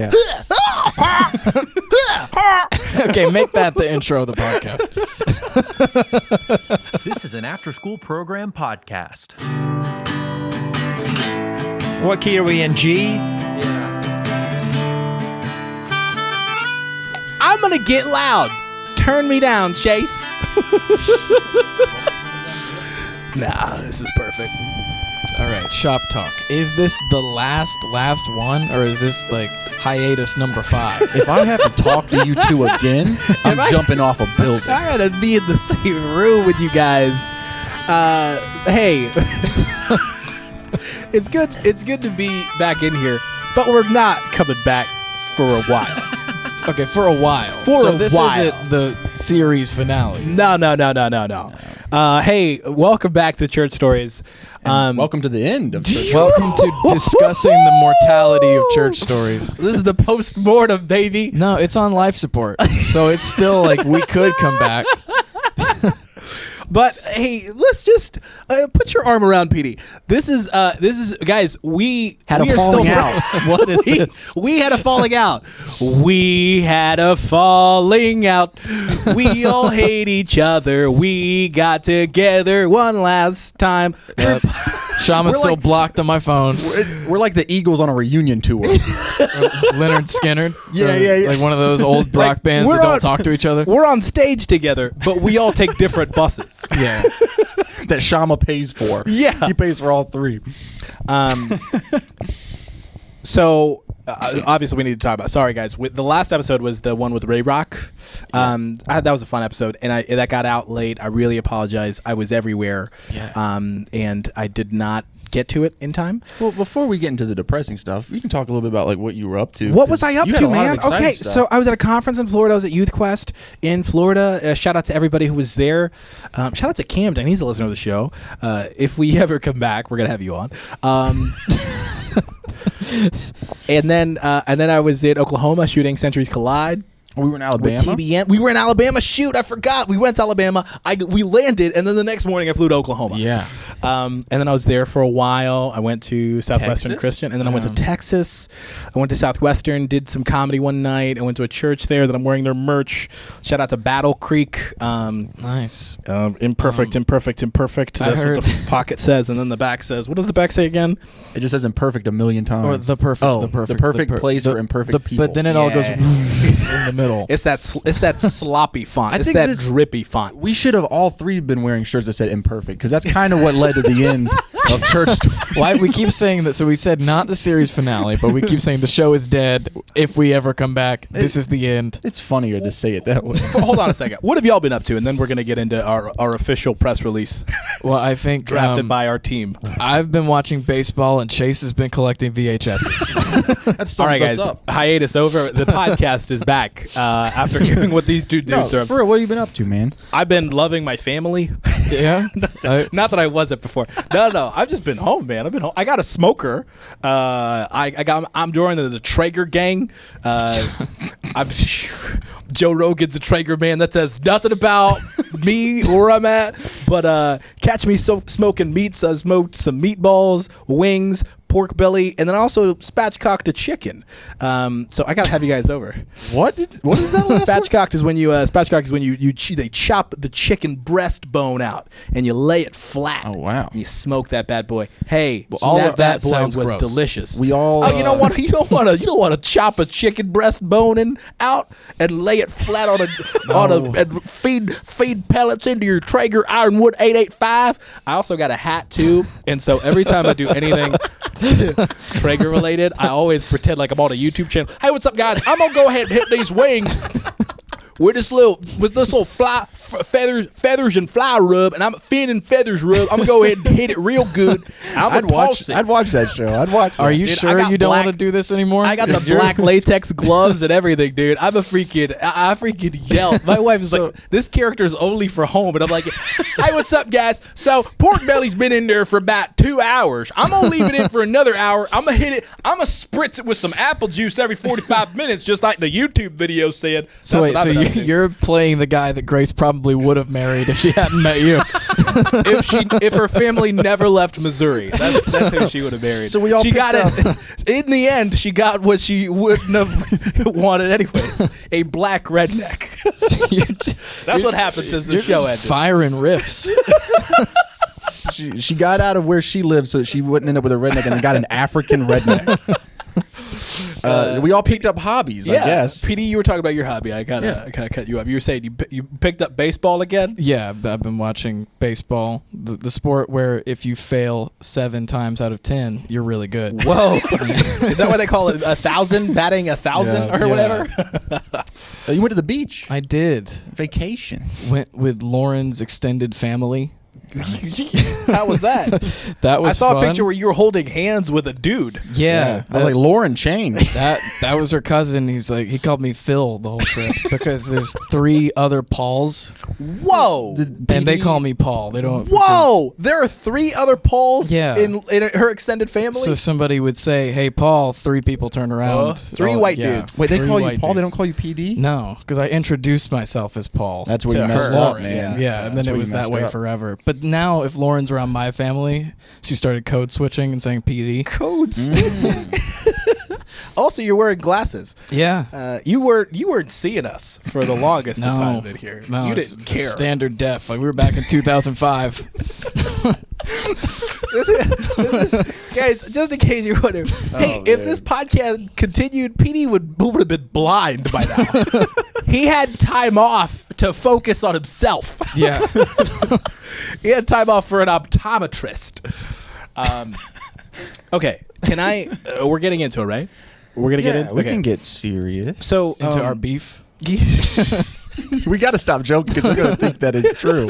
Yeah. Okay, make that the intro of the podcast. This is an after-school program podcast. What key are we in, G? I'm gonna get loud. Turn me down, Chase. Nah, this is perfect. All right, shop talk. Is this the last one, or is this like hiatus number 5? If I have to talk to you two again, I'm jumping off a building. I gotta be in the same room with you guys. Hey, it's good. It's good to be back in here, but we're not coming back for a while. Okay, for a while. So this isn't the series finale. No. Hey, welcome back to Church Stories. Welcome to the end of Church Welcome to discussing the mortality of church stories. This is the post-mortem, baby. No, it's on life support, so it's still like we could come back. But hey, let's just put your arm around Petey. This is guys. We had a falling out. What is this? We had a falling out. We had a falling out. We all hate each other. We got together one last time. Shaman's still blocked on my phone. We're like the Eagles on a reunion tour. Leonard Skinner. Yeah. Like one of those old rock bands that don't talk to each other. We're on stage together, but we all take different buses. Yeah. That Shama pays for. Yeah. He pays for all three. So obviously we need to talk about. Sorry guys, the last episode was the one with Ray Rock. That was a fun episode, and that got out late. I really apologize. I was everywhere, and I did not get to it in time. Well, before we get into the depressing stuff, you can talk a little bit about like what you were up to. What was I up to, man? Okay, stuff. So I was at a conference in Florida. I was at Youth Quest in Florida. Shout out to everybody who was there. Shout out to Camden. He's a listener of the show. If we ever come back, we're gonna have you on. And then I was in Oklahoma shooting Centuries Collide. We were in Alabama. With TBN. We were in Alabama. Shoot, I forgot. We went to Alabama. We landed, and then the next morning I flew to Oklahoma. Yeah. And then I was there for a while. I went to Southwestern Christian, and then I went to Texas. I went to Southwestern, did some comedy one night. I went to a church there that I'm wearing their merch. Shout out to Battle Creek. Nice. Imperfect. That's what the pocket says, and then the back says, what does the back say again? It just says imperfect a million times. Or the perfect place for imperfect people. But then it all goes in the middle. It's that sloppy font. It's that drippy font. We should have all three been wearing shirts that said imperfect, because that's kind of what led to the end of Church Stories. Why we keep saying that? So we said not the series finale, but we keep saying the show is dead. If we ever come back, this is the end. It's funnier to say it that way. Hold on a second. What have y'all been up to? And then we're going to get into our official press release. Well, I think drafted by our team. I've been watching baseball, and Chase has been collecting VHSs. That's all right, guys. Hiatus over. The podcast is back after hearing what these two dudes are. For real, what have you been up to, man? I've been loving my family. Yeah. Not that I wasn't before. No. I've just been home, man. I've been home. I got a smoker. I'm joining the Traeger gang. Joe Rogan's a Traeger man. That says nothing about me or where I'm at. But catch me smoking meats. I smoked some meatballs, wings, pork belly, and then also spatchcocked a chicken. So I gotta have you guys over. What is that? Spatchcocked is when they chop the chicken breastbone out and you lay it flat. Oh wow! And you smoke that bad boy. Hey, well, all of that boy sounds was gross. delicious. We all. You don't want to chop a chicken breastbone out and lay it flat and feed pellets into your Traeger Ironwood 885. I also got a hat too, and so every time I do anything Traeger related, I always pretend like I'm on a YouTube channel. Hey, what's up, guys? I'm gonna go ahead and hit these wings with this little feathers and fly rub, and I'm fin and feathers rub. I'm gonna go ahead and hit it real good. I'd watch that show. I'd watch that. Are you sure you don't want to do this anymore? I got the black latex gloves and everything, dude. I freaking yell. My wife is like, this character is only for home, and I'm like, hey, what's up, guys? So pork belly's been in there for about 2 hours. I'm gonna leave it in for another hour. I'm gonna hit it. I'm gonna spritz it with some apple juice every 45 minutes, just like the YouTube video said. So you're playing the guy that Grace probably probably would have married if she hadn't met you. if her family never left Missouri, that's who she would have married. So we all she got picked it. In the end, she got what she wouldn't have wanted anyways: a black redneck. That's what happens as the You're show just ended. firing riffs. She got out of where she lived so that she wouldn't end up with a redneck, and then got an African redneck. We all picked up hobbies, I guess. PD, you were talking about your hobby. I kind of cut you up. You were saying you picked up baseball again. Yeah, I've been watching baseball, the sport where if you fail 7 times out of 10, you're really good. Whoa, is that what they call it? 1,000 batting 1,000 Yeah, or whatever. You went to the beach. I did. Vacation. Went with Lauren's extended family. How was that? That was I saw fun. a picture where you were holding hands with a dude. Yeah, I was like, Lauren changed. that was her cousin. He called me Phil the whole trip because there's 3 other Pauls, Whoa. and they call me Paul. They don't. Whoa! There are 3 other Pauls Yeah. in her extended family? So somebody would say, "Hey, Paul." 3 people turn around. 3 white dudes. Wait, they 3 call you white Paul? They don't dudes. call you PD? No, because I introduced myself as Paul. That's where To you messed her. up, Lauren, man. Yeah, and then that's it where you was that messed way up. forever. But now, if Lauren's around my family, she started code switching and saying PD. Codes. Also, you're wearing glasses. Yeah. You weren't seeing us for the longest No, time in here. no, You it's didn't care. Standard def. Like we were back in 2005. Guys, just in case you're wondering, hey, if this podcast continued, PD would have been blind by now. He had time off to focus on himself. Yeah. He had time off for an optometrist. Okay, can I? We're getting into it, right? We're gonna get into. We Okay. can get serious. So Into our beef. We got to stop joking because they're going to think that is true.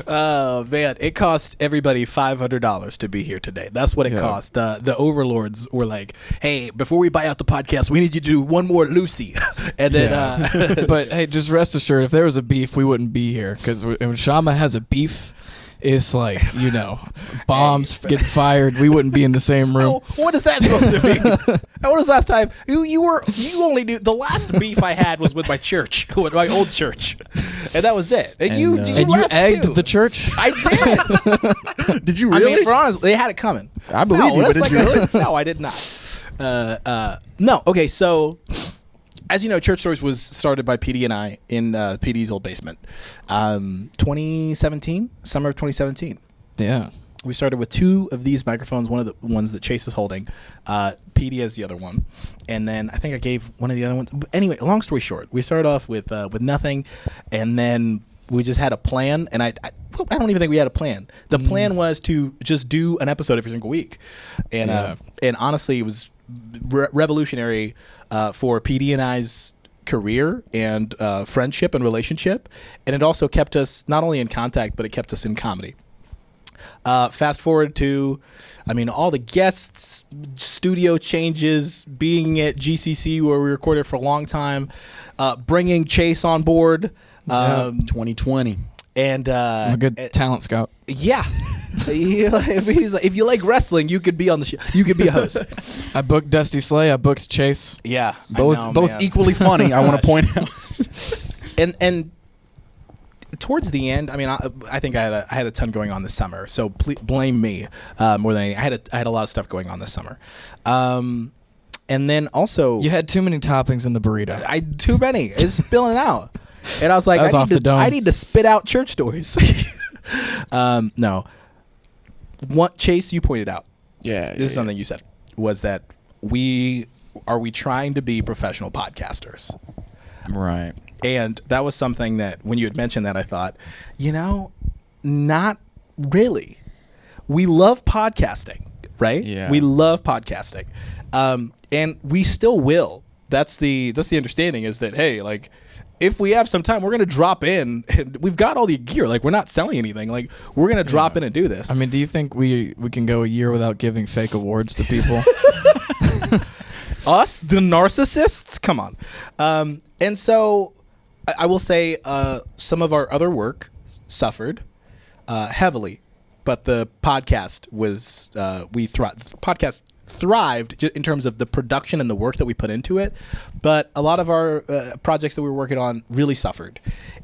Oh man, it cost everybody $500 to be here today. That's what it Yeah. cost. The overlords were like, "Hey, before we buy out the podcast, we need you to do one more Lucy," and then But hey, just rest assured, if there was a beef, we wouldn't be here. Because when Shama has a beef, it's like, bombs get fired. We wouldn't be in the same room. Oh, what is that supposed to mean? When was the last time you only knew the last beef I had was with my church, with my old church, and that was it. And you And you left egged too. the church? I did. Did you I really? mean, for honest, they had it coming. I believe you, but that's did you really? No, I did not. No. Okay, so as you know, Church Stories was started by PD and I in PD's old basement. 2017, summer of 2017. Yeah. We started with 2 of these microphones, one of the ones that Chase is holding. PD has the other one. And then I think I gave one of the other ones. Anyway, long story short, we started off with nothing, and then we just had a plan, and I don't even think we had a plan. The plan was to just do an episode every single week. And and honestly, it was revolutionary for PD and I's career and friendship and relationship. And it also kept us not only in contact, but it kept us in comedy. Fast forward to, all the guests, studio changes, being at GCC where we recorded for a long time, bringing Chase on board. 2020. And I'm a good talent scout. yeah. He's like, if you like wrestling, you could be on the show. You could be a host. I booked Dusty Slay. I booked Chase. Yeah. Both equally funny, I want to point out. And towards the end, I think I had a ton going on this summer, so blame me more than anything. I had a lot of stuff going on this summer, and then also You had too many toppings in the burrito. too many. It's spilling out, and I was like, That was off the dome. I need to spit out Church Stories. No, what Chase you pointed out. Yeah. This is something you said was that we trying to be professional podcasters. Right. And that was something that when you had mentioned that, I thought, not really. We love podcasting, right? Yeah. We love podcasting. And we still will. That's the understanding is that, hey, like, if we have some time, we're going to drop in and we've got all the gear. Like, we're not selling anything. Like, we're going to drop in and do this. Do you think we can go a year without giving fake awards to people? Us, the narcissists? Come on. And so I will say some of our other work suffered heavily, but the podcast was podcast thrived in terms of the production and the work that we put into it, but a lot of our projects that we were working on really suffered,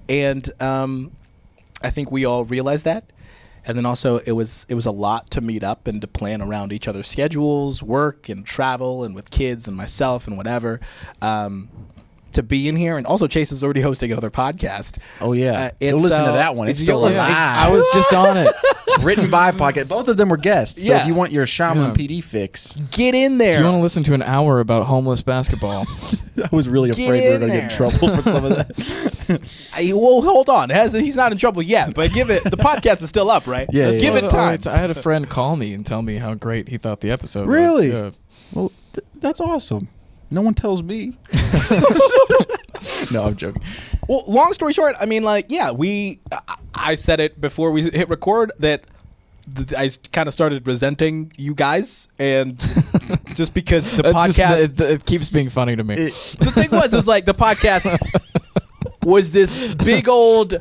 and I think we all realized that. And then also it was a lot to meet up and to plan around each other's schedules, work and travel, and with kids and myself and whatever. To be in here, and also Chase is already hosting another podcast. Oh yeah, go listen to that one. It's still alive. I was just on it. Written by podcast. Both of them were guests. So Yeah. if you want your Shaman PD fix, Get in there. If you want to listen to an hour about homeless basketball, I was really Get afraid we were in going to get in there. trouble for some of that. Well, hold on. He's not in trouble yet, but give it. The podcast is still up, right? Yeah, Let's yeah. give it time. I had a friend call me and tell me how great he thought the episode was. Really? Yeah. Well, that's awesome. No one tells me. No, I'm joking. Well, long story short, I mean, like, yeah, I said it before we hit record that I kind of started resenting you guys, and just because the It's podcast. just- it keeps being funny to me. The thing was like the podcast was this big old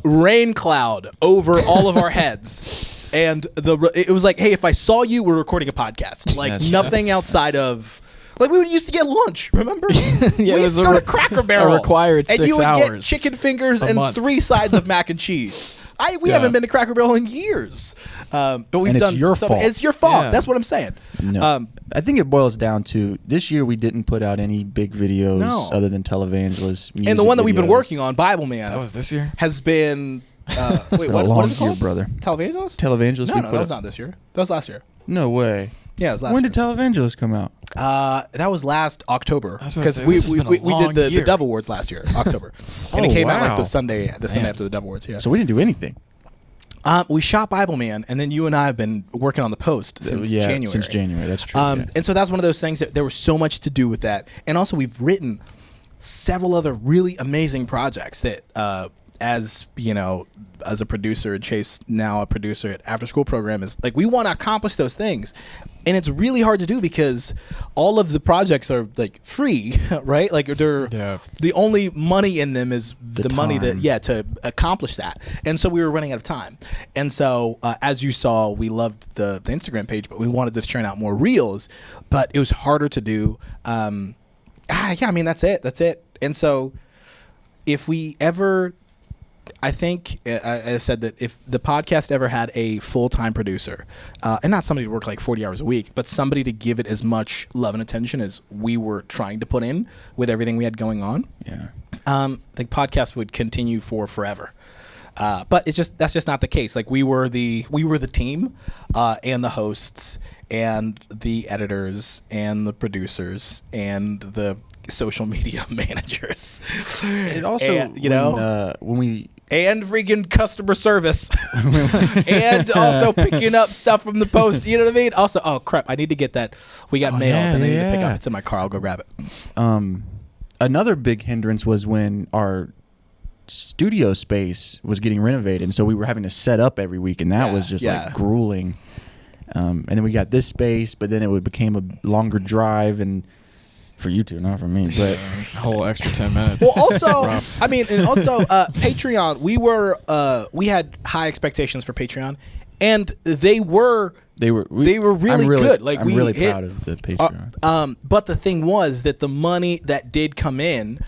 rain cloud over all of our heads, and it was like, hey, if I saw you, we're recording a podcast. Like That's- nothing outside of. Like we would used to get lunch, remember? Yeah, we it used was to a go to re- Cracker a Barrel, required and 6 you would get hours chicken fingers a and month. 3 sides of mac and cheese. We haven't been to Cracker Barrel in years, but we've And it's done. your fault. It's your fault. Yeah. That's what I'm saying. No, I think it boils down to this year we didn't put out any big videos No. other than televangelists. And the one that we've been videos. working on, Bible Man, That was this year? has been. Wait, It's been what a long is it year, called? brother. Televangelist? Televangelist. No, we that put was up- not this year. That was last year. No way. Yeah, it was last When year. did Televangelist come out? That was last October, I was about to because say, we this has been a did long the year. Dove Awards last year, October, and it Oh, came out like wow. the Sunday after the Dove Awards. Yeah. So we didn't do anything. We shot Bible Man, and then you and I have been working on the post since January. Since January, that's true. Yeah. And so that's one of those things that there was so much to do with that, and also we've written several other really amazing projects that, as you know, as a producer, Chase now a producer at After School Program, is like we want to accomplish those things, and it's really hard to do because all of the projects are like free, right? Like they're the only money in them is the money time. to accomplish that, and so we were running out of time, and so as you saw, we loved the Instagram page, but we wanted to churn out more reels, but it was harder to do. Yeah, I mean that's it, and so if we ever. I think I've said that if the podcast ever had a full-time producer, and not somebody to work like 40 hours a week, but somebody to give it as much love and attention as we were trying to put in with everything we had going on, Yeah. the podcast would continue for forever. But that's just not the case. Like we were the team, and the hosts and the editors and the producers and the social media managers. It also, And, when we and freaking customer service, and also picking up stuff from the post. You know what I mean? Also, oh crap, I need to get that. We got mail yeah, and I need to pick yeah. up. It's in my car. I'll go grab it. another big hindrance was when our studio space was getting renovated, and so we were having to set up every week, and that was just like grueling. And then we got this space, but then it became a longer drive, and for you two, not for me, but A whole extra 10 minutes. Well, also, I mean, and also Patreon. We had high expectations for Patreon, and they were really good. Like I'm we really hit, proud of the Patreon. But the thing was that the money that did come in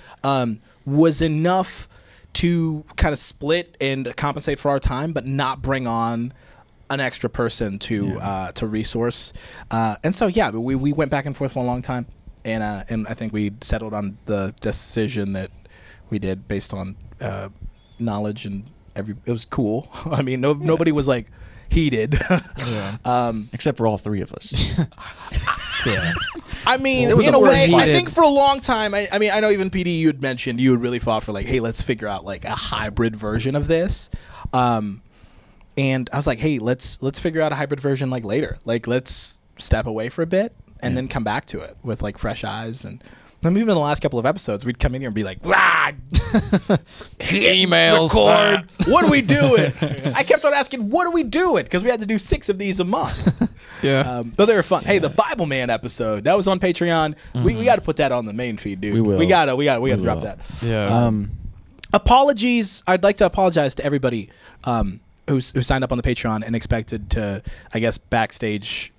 was enough to kind of split and compensate for our time, but not bring on an extra person to resource. And so we went back and forth for a long time, and I think we settled on the decision that we did based on knowledge, and it was cool. I mean, nobody was like heated. Except for all three of us. I mean, It was in a a first way, fight. I think for a long time, I mean, I know even PD, you had mentioned you had really fought for like, hey, let's figure out like a hybrid version of this. And I was like, hey, let's figure out a hybrid version like later. Like, let's step away for a bit and then come back to it with like fresh eyes. And I mean, even in the last couple of episodes, we'd come in here and be like, Emails. record. What are we doing? I kept on asking, what are we doing? Because we had to do 6 of these a month. Yeah. But they were fun. Hey, the Bible Man episode that was on Patreon. We got to put that on the main feed, dude. We will. We gotta drop will. that. Yeah. Apologies. I'd like to apologize to everybody who signed up on the Patreon and expected to, I guess, backstage,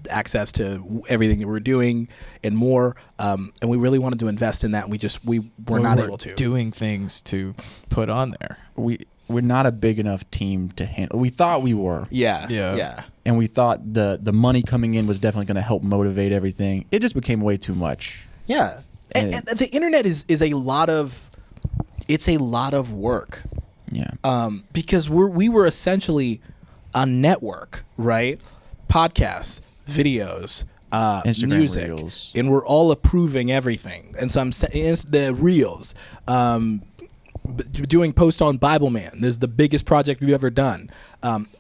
access to everything that we're doing and more. And we really wanted to invest in that. And we were not able to. Doing things to put on there. We're not a big enough team to handle. We thought we were. Yeah. And we thought the money coming in was definitely going to help motivate everything. It just became way too much. Yeah. And the internet is a lot of work. Yeah. Because we were essentially a network, right? Podcasts, videos, Instagram music, Reels. and we're all approving everything. And so I'm saying the reels, doing post on Bible Man. This is the biggest project we've ever done.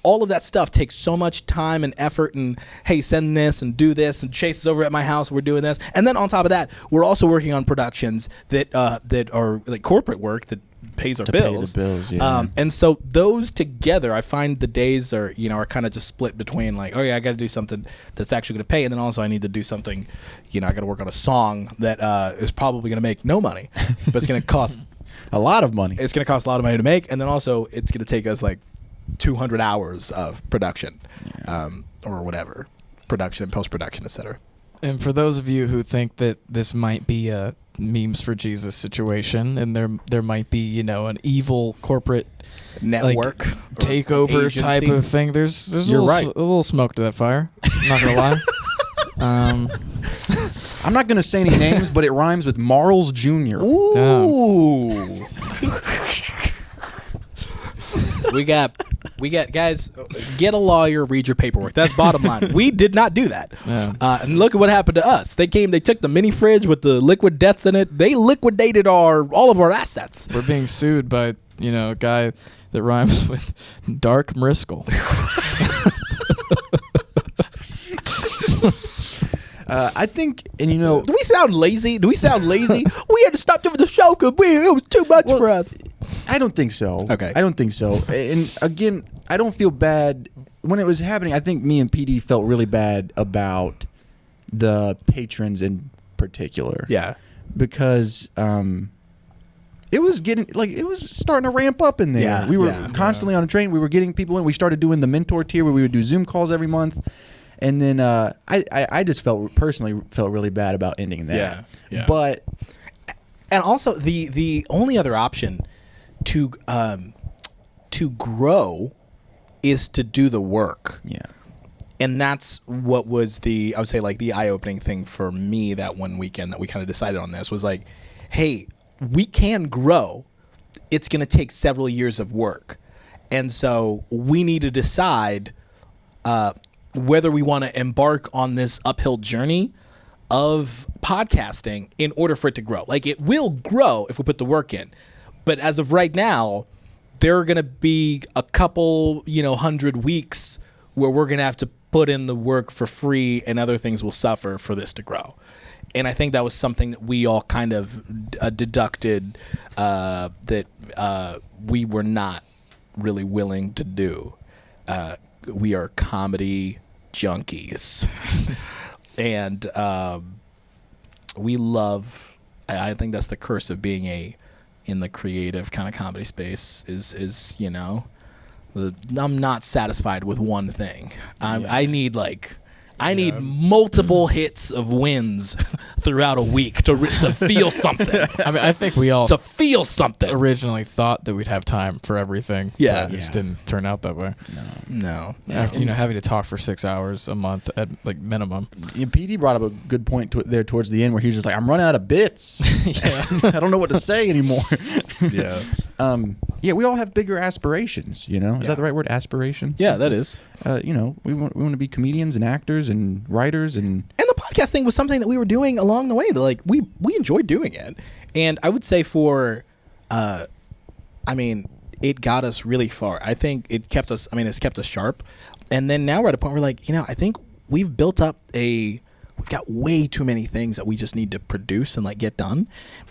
All of that stuff takes so much time and effort. And hey, send this and do this. And Chase is over at my house. We're doing this. And then on top of that, we're also working on productions that are like corporate work that pays our bills. Pay the bills, yeah. And so those together, I find the days are kind of just split between like, oh yeah, I got to do something that's actually going to pay, and then also I need to do something, I got to work on a song that is probably going to make no money, but it's going to cost a lot of money. It's going to cost a lot of money to make, and then also it's going to take us like 200 hours of production, or whatever, production, post-production, etc. And for those of you who think that this might be a memes for Jesus situation, and there might be an evil corporate network takeover agency type of thing, there's a little smoke to that fire. I'm not gonna lie. I'm not gonna say any names, but it rhymes with Marls Jr. Ooh. We got guys, get a lawyer, read your paperwork. That's bottom line. We did not do that. Yeah. And look at what happened to us. They took the mini fridge with the liquid deaths in it. They liquidated all of our assets. We're being sued by a guy that rhymes with Dark Mriscoll. I think, and do we sound lazy? We had to stop doing the show because it was too much for us. I don't think so. Okay. I don't think so. And again, I don't feel bad. When it was happening, I think me and PD felt really bad about the patrons in particular. Yeah. Because it was starting to ramp up in there. Yeah, we were constantly on a train. We were getting people in. We started doing the mentor tier where we would do Zoom calls every month. And then I just personally felt really bad about ending that. Yeah. But and also the only other option to grow is to do the work. Yeah. And that's what was I would say like the eye-opening thing for me that one weekend that we kind of decided on this was like, hey, we can grow. It's going to take several years of work. And so we need to decide whether we want to embark on this uphill journey of podcasting in order for it to grow. Like, it will grow if we put the work in. But as of right now, there are going to be a couple, 100 weeks where we're going to have to put in the work for free and other things will suffer for this to grow. And I think that was something that we all kind of deducted that we were not really willing to do. We are comedy junkies. And we love, I think that's the curse of being in the creative kind of comedy space is I'm not satisfied with one thing. I need multiple hits of wins throughout a week to feel something. I mean, I think we all to feel something. Originally thought that we'd have time for everything. Yeah. But it just didn't turn out that way. No. After, having to talk for 6 hours a month at like minimum. PD brought up a good point there towards the end where he was just like, I'm running out of bits. I don't know what to say anymore. Yeah. We all have bigger aspirations, Is that the right word, aspirations? Yeah, that is. We want to be comedians and actors and writers and the podcast thing was something that we were doing along the way. Like we enjoyed doing it, and I would say it got us really far. I think it's kept us sharp, and then now we're at a point where I think we've built up we've got way too many things that we just need to produce and get done,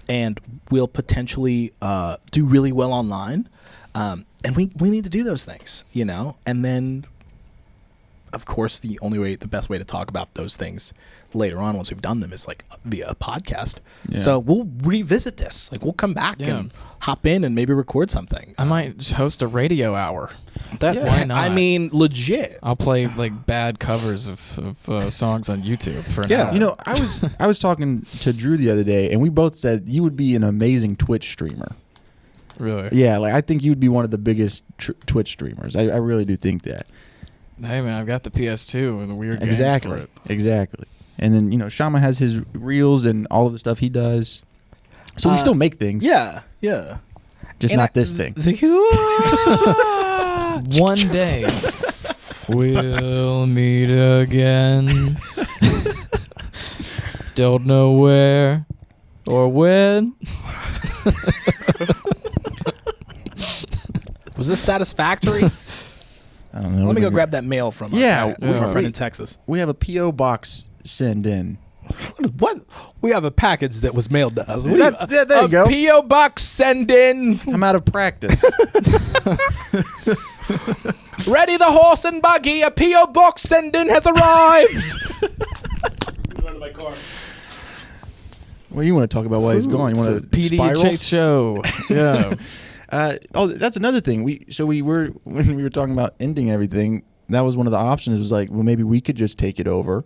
and we'll potentially do really well online, and we need to do those things, and then of course, the best way to talk about those things later on once we've done them is like via a podcast. Yeah. So we'll revisit this. Like we'll come back and hop in and maybe record something. I might just host a radio hour. Why not? I mean, legit. I'll play like bad covers of songs on YouTube for an hour. You know, I was talking to Drew the other day, and we both said you would be an amazing Twitch streamer. Really? Yeah, like I think you'd be one of the biggest Twitch streamers. I really do think that. Hey man, I've got the PS2 and the weird games Exactly. for it. Exactly. And then, you know, Shama has his reels and all of the stuff he does. So we still make things. Yeah. Just And not this thing. One day we'll meet again. Don't know where or when. Was this satisfactory? I don't know. Let me go grab that mail from our friend in Texas. We have a P.O. box send in. What? We have a package that was mailed to us. There you go. P.O. box send in. I'm out of practice. Ready the horse and buggy. A P.O. box send in has arrived. Run to my car. Well, you want to talk about why he's gone? You want to PD spiral? Chase show. Yeah. That's another thing. When we were talking about ending everything, that was one of the options. It was like, well, maybe we could just take it over.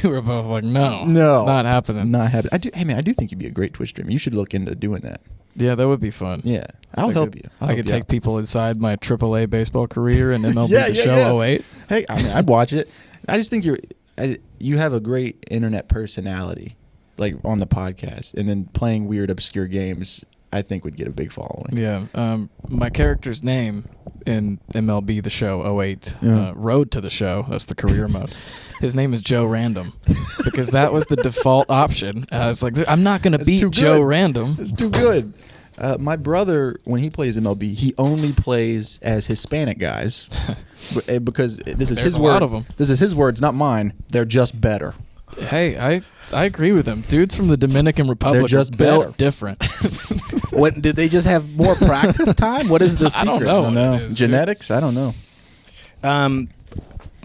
We were both like, no, not happening. Not happening. I do think you'd be a great Twitch streamer. You should look into doing that. Yeah, that would be fun. Yeah, I'll help you. I could take people inside my AAA baseball career and MLB The Show yeah. 08. Hey, I mean, I'd watch it. I just think you have a great internet personality, like on the podcast, and then playing weird, obscure games. I think would get a big following. Yeah. My character's name in MLB The Show 08, Road to the Show, that's the career mode. His name is Joe Random because that was the default option. And I was like, I'm not going to beat Joe Random. It's too good. My brother, when he plays MLB, he only plays as Hispanic guys because this is his word. Lot of them. This is his words, not mine. They're just better. Hey, I agree with him. Dudes from the Dominican Republic They're just are built better. different. What did they just have more practice time? What is the secret? I don't know. I don't know. what it is, Genetics? I don't know.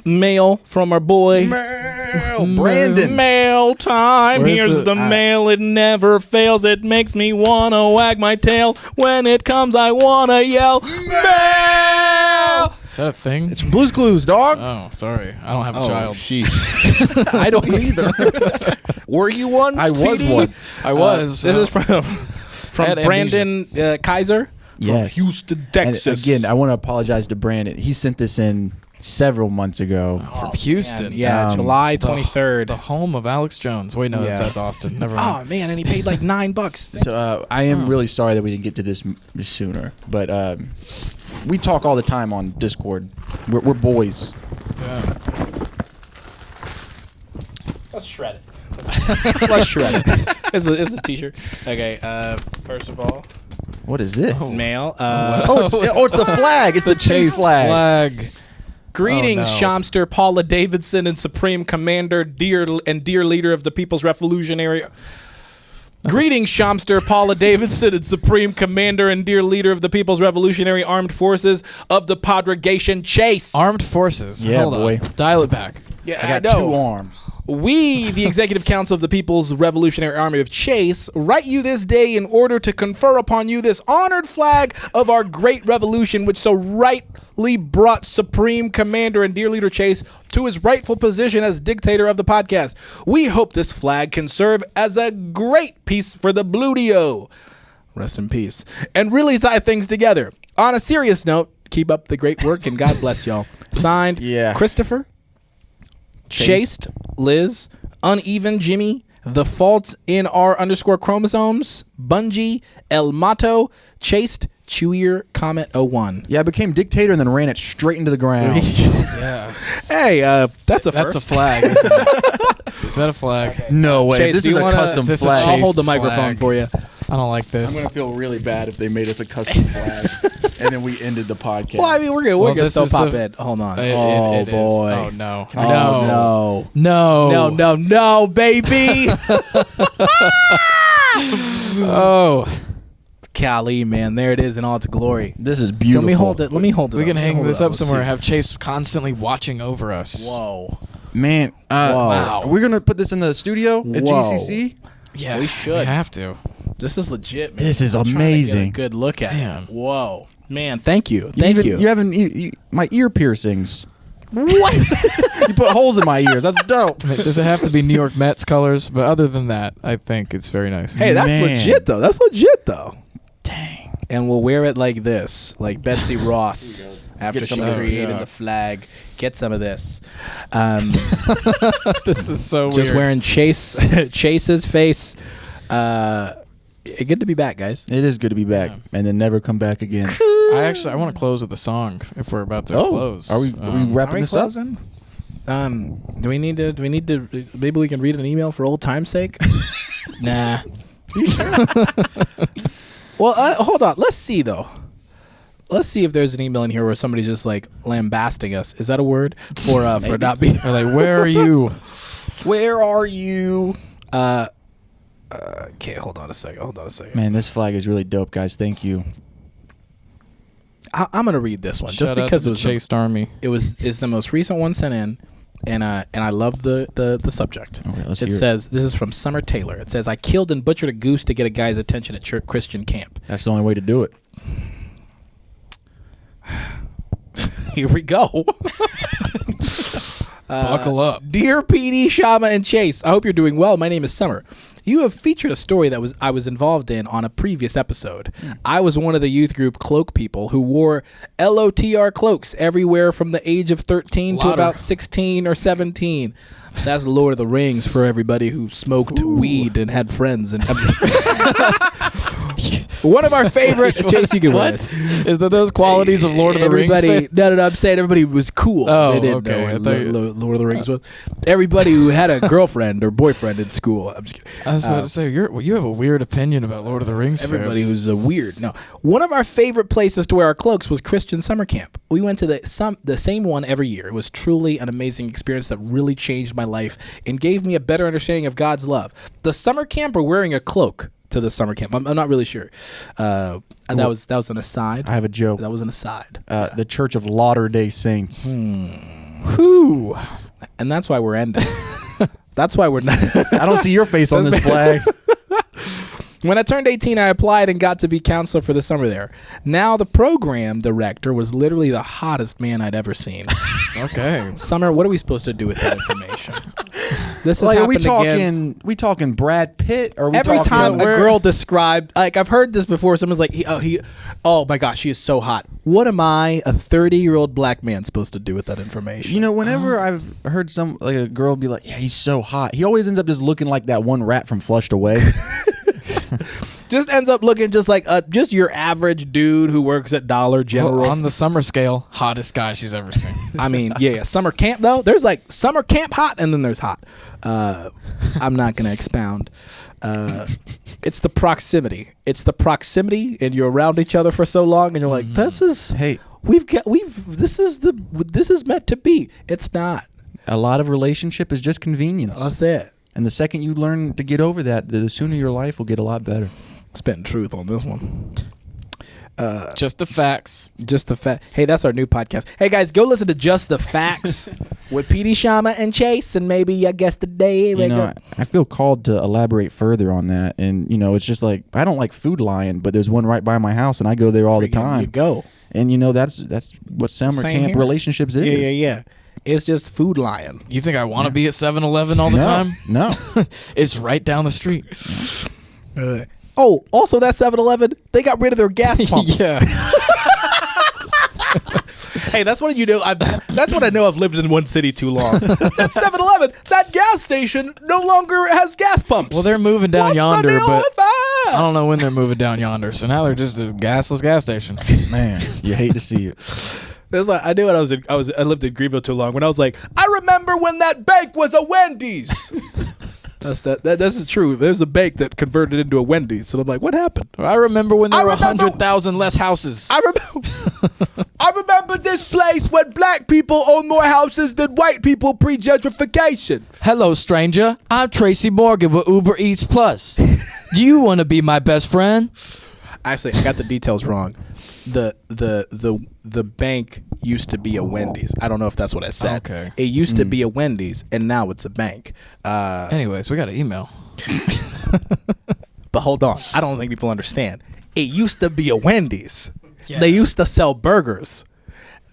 Mail from our boy Brandon. Mail time. Where's Here's the mail. It never fails. It makes me wanna wag my tail. When it comes, I wanna yell mail. Is that a thing? It's from Blue's Clues, dog. Oh, sorry. I don't have a child. Sheesh. I don't either. Were you one? I was PD? one. I was. This is from had Brandon Kaiser Yes. from Houston, And Texas. again, I want to apologize to Brandon. He sent this in several months ago. From Houston. Yeah, July 23rd. The home of Alex Jones. Wait, no, Yeah. that's Austin. Never Oh mind. man, and he paid like $9. So I am really sorry that we didn't get to this sooner. But we talk all the time on Discord. We're boys. Yeah. Let's shred it. Let's shred it. It's a t-shirt. Okay. First of all, What is it? mail. It's the flag. It's the Chase flag. Greetings, Oh, no. Shamster, Paula Davidson, and Supreme Commander, dear leader of the People's Revolutionary. Greetings, Shamster, Paula Davidson, and Supreme Commander and dear leader of the People's Revolutionary Armed Forces of the Podregation Chase. Armed Forces. Yeah, Hold boy. on. Dial it back. Yeah, I got know. 2 arms. We, the Executive Council of the People's Revolutionary Army of Chase, write you this day in order to confer upon you this honored flag of our great revolution, which so rightly brought Supreme Commander and dear leader Chase to his rightful position as dictator of the podcast. We hope this flag can serve as a great piece for the Bludio. Rest in peace. And really tie things together. On a serious note, keep up the great work and God bless y'all. Signed, Christopher, Chased, Liz, Uneven Jimmy, The Faults in Our _ chromosomes, Bungie, El Mato, Chased, Chewier, Comet 01. Yeah, I became dictator and then ran it straight into the ground. Yeah. Hey, that's a That's first. a flag, isn't it? Is that a flag? No way. Chase, this do is you a wanna- custom is this a flag. Chase I'll hold the flag? microphone for you. I don't like this. I'm going to feel really bad if they made us a custom flag and then we ended the podcast. Well, I mean, we're good. We're Well, going to this still is pop the- it. Hold on. It Oh, is. boy. Oh, no. Oh, No. No, baby. Oh. Golly, man, there it is in all its glory. This is beautiful. Let me hold it. Let me hold it. We can hang this up Let's somewhere. see. Have Chase constantly watching over us. Whoa. Man, Wow. we're going to put this in the studio at Whoa. GCC? Yeah, We should. We have to. This is legit, man. This is I'm trying to get amazing. a good look at Man. it. Whoa. Man, thank you. Thank you. You haven't, my ear piercings. What? You put holes in my ears. That's dope. Does it have to be New York Mets colors? But other than that, I think it's very nice. Hey, that's Man. legit, though. That's legit, though. Dang. And we'll wear it like this, like Betsy Ross after Get she some of this. created Yeah. the flag. Get some of this. This is so Just weird. wearing Chase's face. Good to be back, guys. It is good to be back and then never come back again. I want to close with a song if we're about to close. Are we wrapping this up? Do we need to maybe we can read an email for old time's sake? Nah. Well, hold on. Let's see though. Let's see if there's an email in here where somebody's just like lambasting us. Is that a word for not being? Or like, where are you? Where are you? Okay, hold on a second. Man, this flag is really dope, guys. Thank you. I'm gonna read this one just Shout out because to it the was Chased Army. it's the most recent one sent in, and I love the subject. Okay, let's It hear it. says this is from Summer Taylor. It says I killed and butchered a goose to get a guy's attention at church Christian camp. That's the only way to do it. Here we go. Buckle up. Dear PD, Shama, and Chase, I hope you're doing well. My name is Summer. You have featured a story that I was involved in on a previous episode. I was one of the youth group cloak people who wore LOTR cloaks everywhere from the age of 13 to Louder. about 16 or 17. That's Lord of the Rings for everybody who smoked weed and had friends. And one of our favorite Chase, you can What? Is that those qualities of Lord of the Rings? Everybody, fans? no, I'm saying everybody was cool. Oh, They didn't okay. know I what thought you- Lord of the Rings was. Everybody who had a girlfriend or boyfriend in school. I'm just kidding. I was about to say you have a weird opinion about Lord of the Rings. Everybody fans. who's weird. No, one of our favorite places to wear our cloaks was Christian summer camp. We went to the same one every year. It was truly an amazing experience that really changed my life and gave me a better understanding of God's love. The summer camp or wearing a cloak to the summer camp? I'm not really sure. And that was an aside. I have a joke. That was an aside. The Church of Latter-day Saints. Whew. And that's why we're ending. That's why we're not. I don't see your face on this flag. When I turned 18, I applied and got to be counselor for the summer there. Now the program director was literally the hottest man I'd ever seen. Okay. Summer, what are we supposed to do with that information? This has Like, are happened we again. talking Brad Pitt? Or are we Every talking time a where- girl described, like I've heard this before, someone's like, oh my gosh, she is so hot. What am I, a 30-year-old black man, supposed to do with that information? You know, whenever I've heard like a girl be like, "Yeah, he's so hot," he always ends up just looking like that one rat from Flushed Away. just ends up looking just like just your average dude who works at Dollar General. Well, on the summer scale, hottest guy she's ever seen. I mean, yeah. Summer camp though, there's like summer camp hot, and then there's hot. I'm not gonna expound. It's the proximity. It's the proximity, and you're around each other for so long, and you're like, this is Hey, this is meant to be. It's not. a lot of relationship is just convenience. That's it. And the second you learn to get over that, the sooner your life will get a lot better. Spitting truth on this one. Just the facts. Just the fact. Hey, that's our new podcast. Hey guys, go listen to Just the Facts with PD Shama and Chase, and maybe I guess today. You know, I feel called to elaborate further on that. And, you know, it's just like, I don't like Food Lion, but there's one right by my house, and I go there all the time. You go. And, you know, that's what summer Same camp here. relationships is. Yeah. It's just Food Lion. You think I want to be at 7-Eleven all the time? No. It's right down the street. Oh, also that 7-Eleven, they got rid of their gas pumps. Yeah. Hey, that's what you know. That's what I know. I've lived in one city too long. That 7-Eleven, that gas station, no longer has gas pumps. Well, they're moving down What's the yonder, deal but with that? I don't know when they're moving down yonder. So now they're just a gasless gas station. Man, you hate to see it. It's like, I knew when I lived in Greenville too long. When I was like, I remember when that bank was a Wendy's. That's true. There's a bank that converted into a Wendy's. So I'm like, what happened? I remember when there I were remember- 100,000 less houses. I remember this place when black people own more houses than white people pre-gentrification. Hello, stranger. I'm Tracy Morgan with Uber Eats Plus. Do you want to be my best friend? Actually, I got the details wrong. The bank used to be a Wendy's. I don't know if that's what I said. Okay. It used to be a Wendy's, and now it's a bank. Anyways, we got an email. But hold on. I don't think people understand. It used to be a Wendy's. Yeah. They used to sell burgers.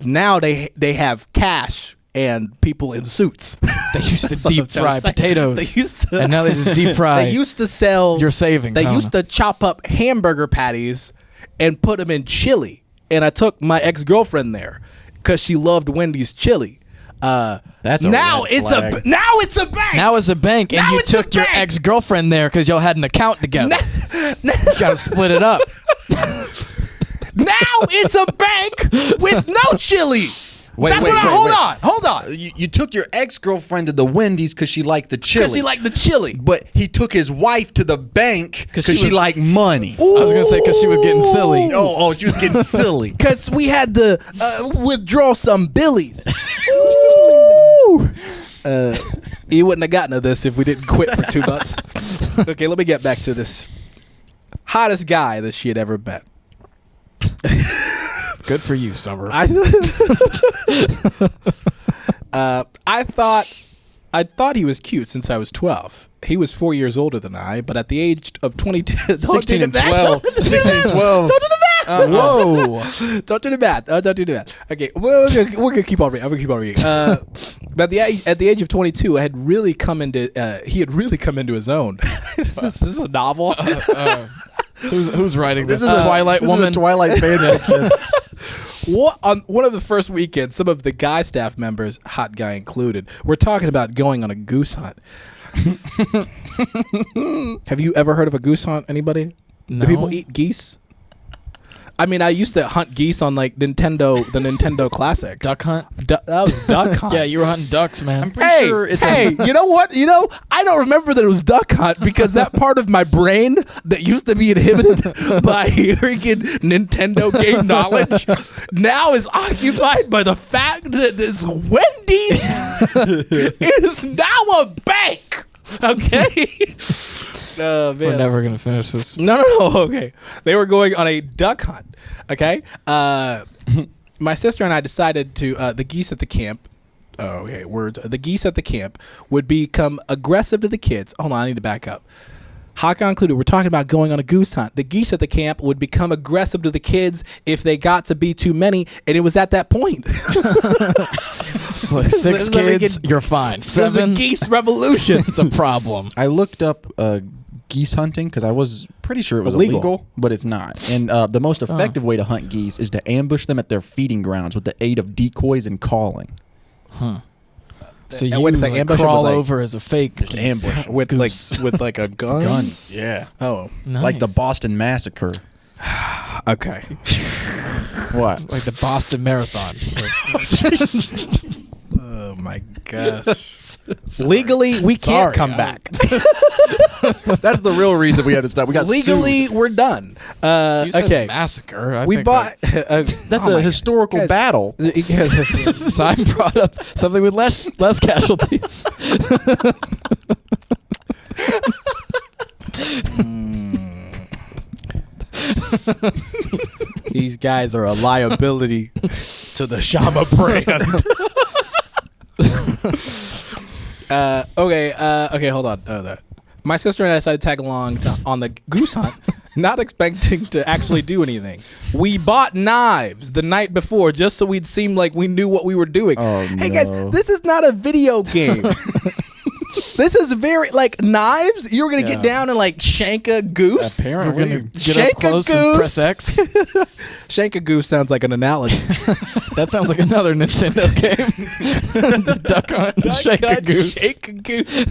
Now they have cash and people in suits. They used to That's what deep I'm trying fry to say. potatoes. They used to, and now they just deep fry. They used to sell your savings. They huh? used to chop up hamburger patties and put them in chili. And I took my ex-girlfriend there because she loved Wendy's chili. That's a now red it's flag. now it's a bank. Now it's a bank, and Now you it's a took your bank. ex-girlfriend there because y'all had an account together. You gotta split it up. Now it's a bank with no chili. Hold on. You took your ex-girlfriend to the Wendy's because she liked the chili. Because he liked the chili. But he took his wife to the bank because she she was- liked money. I was gonna say because she was getting silly. Oh, she was getting silly. Because we had to withdraw some billies. You wouldn't have gotten to this if we didn't quit for 2 months. Okay, let me get back to this. Hottest guy that she had ever met. Good for you, Summer. I thought he was cute since I was 12. He was 4 years older than I, but at the age of 22, 16 and 12. 16 and 12. Don't do the math. Whoa. Don't do the math. Don't do the math. Okay, we're gonna keep on reading. I'm gonna keep on reading. But at the age of 22, he had really come into his own. Is this a novel? Who's writing this? This is Twilight this Woman. Is a Twilight fan fiction. On one of the first weekends, some of the guy staff members, hot guy included, were talking about going on a goose hunt. Have you ever heard of a goose hunt? Anybody? No. Do people eat geese? I mean, I used to hunt geese on like the Nintendo Classic. Duck hunt. That was duck hunt. Yeah, you were hunting ducks, man. Hey, sure it's you know what? I don't remember that it was duck hunt because that part of my brain that used to be inhibited by freaking Nintendo game knowledge now is occupied by the fact that this Wendy's is now a bank. Okay. Man. We're never gonna finish this. No. Okay. They were going on a duck hunt. Okay. My sister and I decided to the geese at the camp. Oh, okay. Words. The geese at the camp would become aggressive to the kids. Hold on. I need to back up. Haka included. We're talking about going on a goose hunt. The geese at the camp would become aggressive to the kids if they got to be too many, and it was at that point. It's like 6 kids, you're fine. It was a 7, geese revolution. it's a problem. I looked up geese hunting because I was pretty sure it was illegal, but it's not. And the most effective way to hunt geese is to ambush them at their feeding grounds with the aid of decoys and calling. Huh. So And you what is that, like, ambush crawl with, like- over as a fake geese. ambush. with Goose. like a gun. Guns, yeah. Oh, Like the Nice. Boston Massacre. okay. What? Like the Boston Marathon. Oh my gosh. Legally, we Sorry, can't come I- back. That's the real reason we had to stop. We got Legally, we're done. You said Okay. massacre. I We think bought. That's a historical Guys. battle. So I brought up something with less casualties. These guys are a liability to the Shama brand. Okay, hold on. My sister and I decided to tag along on the goose hunt, not expecting to actually do anything. We bought knives the night before just so we'd seem like we knew what we were doing. Oh, Hey guys, no. this is not a video game. This is very like knives. You're gonna get down and like shank a goose. We're Apparently. gonna get Shake up a close and press goose. X. Shank a goose sounds like an analogy. That sounds like another Nintendo game. The duck hunt and shake a goose. Shake a goose.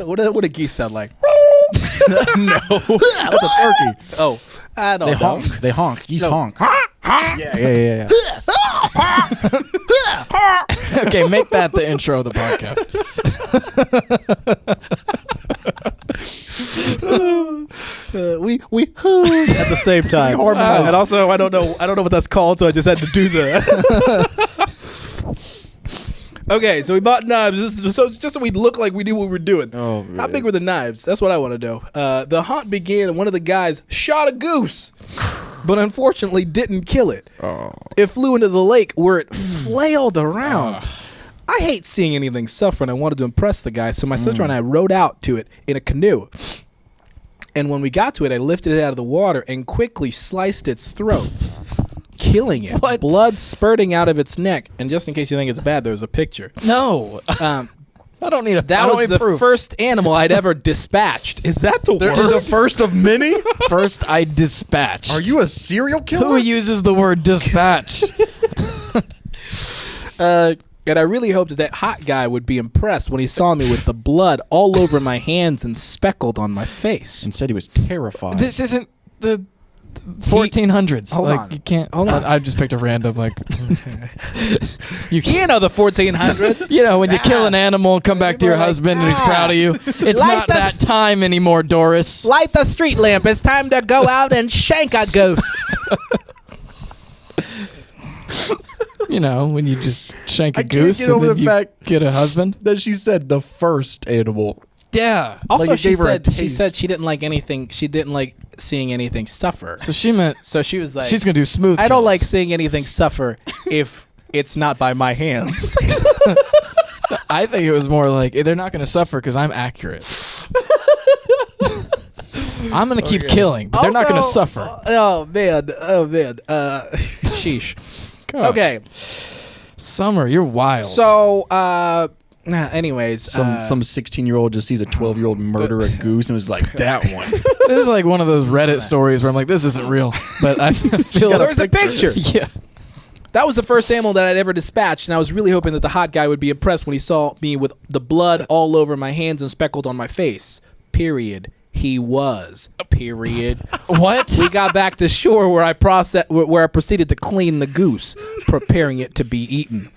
What do geese sound like? No. That's a turkey. Oh, I don't They know. honk. They honk. Geese No. honk. Yeah. Okay, make that the intro of the podcast. We at the same time. Wow. And also, I don't know what that's called, so I just had to do the. Okay, so we bought knives just so we'd look like we knew what we were doing. Oh, How big were the knives? That's what I want to know. The hunt began and one of the guys shot a goose, but unfortunately didn't kill it. Oh. It flew into the lake where it flailed around. I hate seeing anything suffer, and I wanted to impress the guy, so my sister and I rowed out to it in a canoe. And when we got to it, I lifted it out of the water and quickly sliced its throat, killing it. What? Blood spurting out of its neck. And just in case you think it's bad, there's a picture. No. I don't need a That was the first animal I'd ever dispatched. Is that the This worst? is the first of many? First, I dispatched. Are you a serial killer? Who uses the word dispatch? And I really hoped that hot guy would be impressed when he saw me with the blood all over my hands and speckled on my face. And said he was terrified. This isn't the 1400s. Hold like on. you can't. Hold on. I just picked a random like. You You can't. know the 1400s. You know when you kill an animal and come back to your People are like, husband and he's proud of you. It's Light not the that time anymore, Doris. Light the street lamp. It's time to go out and shank a goose. You know when you just shank a I can't goose get and over then the you fact- get a husband. That she said the first animal. Yeah. Also, Like it she gave her a said she taste. said she didn't like anything. She didn't like seeing anything suffer. So she meant So she was like, she's gonna do smooth. I don't kills. like seeing anything suffer if it's not by my hands. I think it was more like they're not gonna suffer because I'm accurate. I'm gonna keep killing, but they're not gonna Also- suffer. Oh man. Sheesh. Gosh. Okay. Summer, you're wild. So, anyways, Some 16-year-old just sees a 12-year-old murder a goose and was like, that one. This is like one of those Reddit stories where I'm like, this isn't real, but I feel like there's a picture. Yeah. That was the first animal that I'd ever dispatched, and I was really hoping that the hot guy would be impressed when he saw me with the blood all over my hands and speckled on my face. Period. He was. Period. What? We got back to shore where I proceeded to clean the goose, preparing it to be eaten.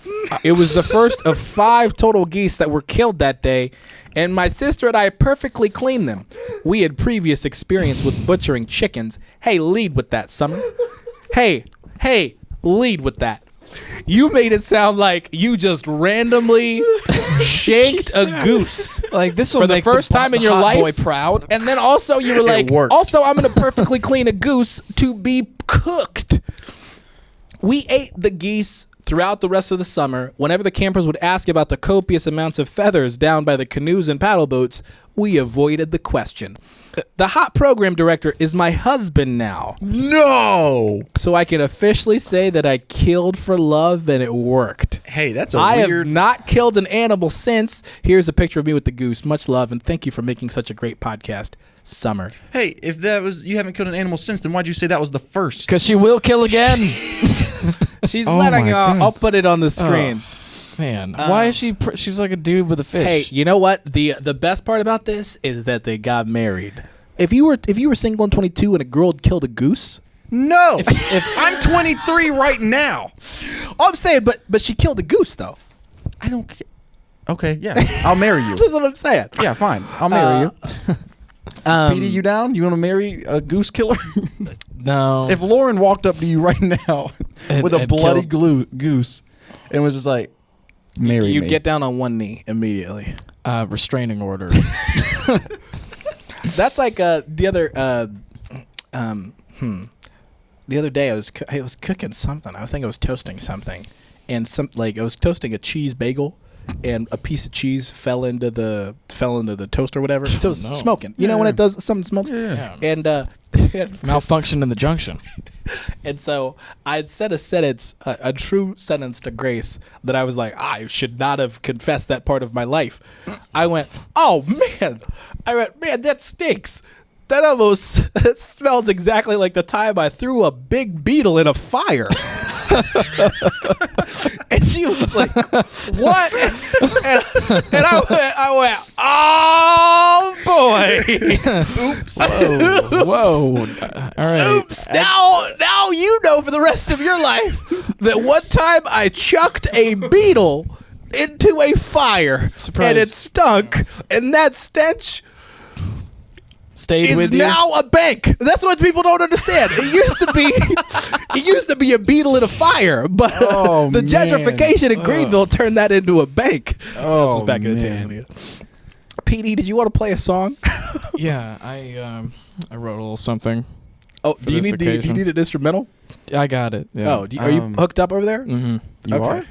It was the first of 5 total geese that were killed that day, and my sister and I perfectly cleaned them. We had previous experience with butchering chickens. Hey, lead with that, Summer. Hey, lead with that. You made it sound like you just randomly shanked a goose. Like this will For the make first time in your hot life? boy proud. And then also you were like, worked. also I'm going to perfectly clean a goose to be cooked. We ate the geese throughout the rest of the summer. Whenever the campers would ask about the copious amounts of feathers down by the canoes and paddle boats, we avoided the question. The hot program director is my husband now, No! so I can officially say that I killed for love and it worked. Hey, that's a I weird... have not killed an animal since. Here's a picture of me with the goose. Much love, and thank you for making such a great podcast, Summer. Hey, if that was... You haven't killed an animal since, then why'd you say that was the first? Because she will kill again. She's Oh letting my God. I'll put it on the screen. Man, why is she? She's like a dude with a fish. Hey, you know what? The best part about this is that they got married. If you were single and 22 and a girl had killed a goose, No! if I'm 23 right now. I'm saying, but she killed a goose though. I don't care. Okay, yeah. I'll marry you. That's what I'm saying. Yeah, fine. I'll marry you. Petey, you down? You want to marry a goose killer? no. If Lauren walked up to you right now with a and bloody killed- goose and was just like, marry You me. get down on one knee immediately. Restraining order. That's like the other day I was cooking something. I was thinking I was toasting something, and I was toasting a cheese bagel, and a piece of cheese fell into the toast or whatever. So it was no. smoking. You know when it does something smokes? Yeah. And Malfunction in the junction. and so I had said a sentence, a true sentence to Grace that I was like, I should not have confessed that part of my life. I went, oh man. I went, man, that stinks. That almost it smells exactly like the time I threw a big beetle in a fire. And she was like, what? And I went, oh boy. Oops. Whoa. All right. Oops. Now you know for the rest of your life that one time I chucked a beetle into a fire Surprise. and it stunk, and that stench stayed is with you. now a bank. That's what people don't understand. It used to be a beetle in a fire, but Oh, the man. gentrification in Greenville turned that into a bank. Oh, This was back in the man. day. PD, did you want to play a song? Yeah, I wrote a little something. Oh, For do you this need occasion. an instrumental? I got it. Yeah. Oh, are you hooked up over there? Mm-hmm. You Okay. are?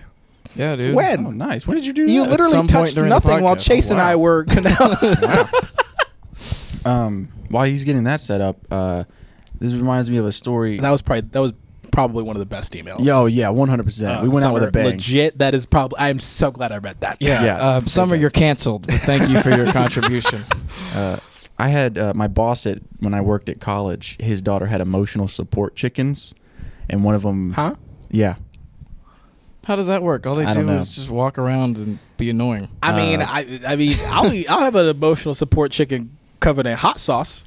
Yeah, dude. When? Oh, nice. When did you do You that? literally some point touched during the nothing while podcast. Chase and I were. While he's getting that set up, this reminds me of a story. That was probably one of the best emails. Yo, yeah, 100%. We went out with a bang. Legit. That is probably. I am so glad I read that. Yeah. Yeah. Summer, you're canceled. But thank you for your contribution. I had my boss when I worked at college, his daughter had emotional support chickens, and one of them. Huh? Yeah. How does that work? All they I do don't know. is just walk around and be annoying. I mean, I'll have an emotional support chicken covered in hot sauce.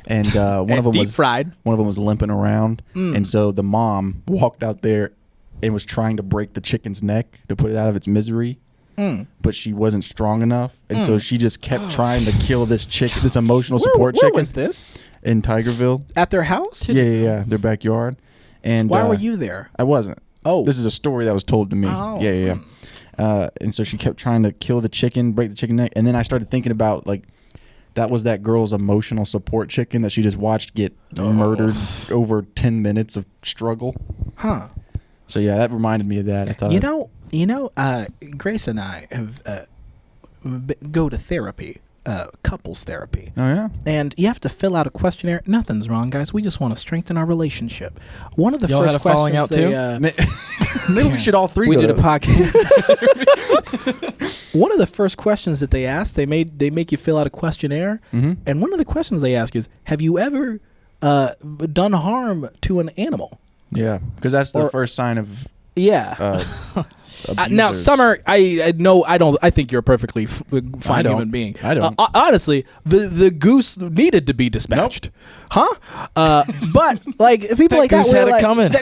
And one of them deep was fried. One of them was limping around, and so the mom walked out there and was trying to break the chicken's neck to put it out of its misery. But she wasn't strong enough, and so she just kept trying to kill this emotional support Where chicken. was this? In Tigerville. At their house? Yeah, their backyard. And Why were you there? I wasn't. Oh. This is a story that was told to me. Oh. Yeah. And so she kept trying to kill the chicken, break the chicken neck, and then I started thinking about that was that girl's emotional support chicken that she just watched get murdered over 10 minutes of struggle. Huh. So yeah, that reminded me of that. I thought Grace and I have go to therapy, couples therapy. Oh yeah. And you have to fill out a questionnaire. Nothing's wrong, guys. We just want to strengthen our relationship. One of the Y'all first had a falling questions out they, Maybe we should all three we go did a to- podcast. One of the first questions that they ask, they make you fill out a questionnaire, and one of the questions they ask is, "Have you ever done harm to an animal?" Yeah, because that's the first sign of Yeah. Now, abusers. Summer, I know I don't. I think you're a perfectly fine don't. human being. I don't. Honestly, the goose needed to be dispatched, huh? But people like goose that had it coming.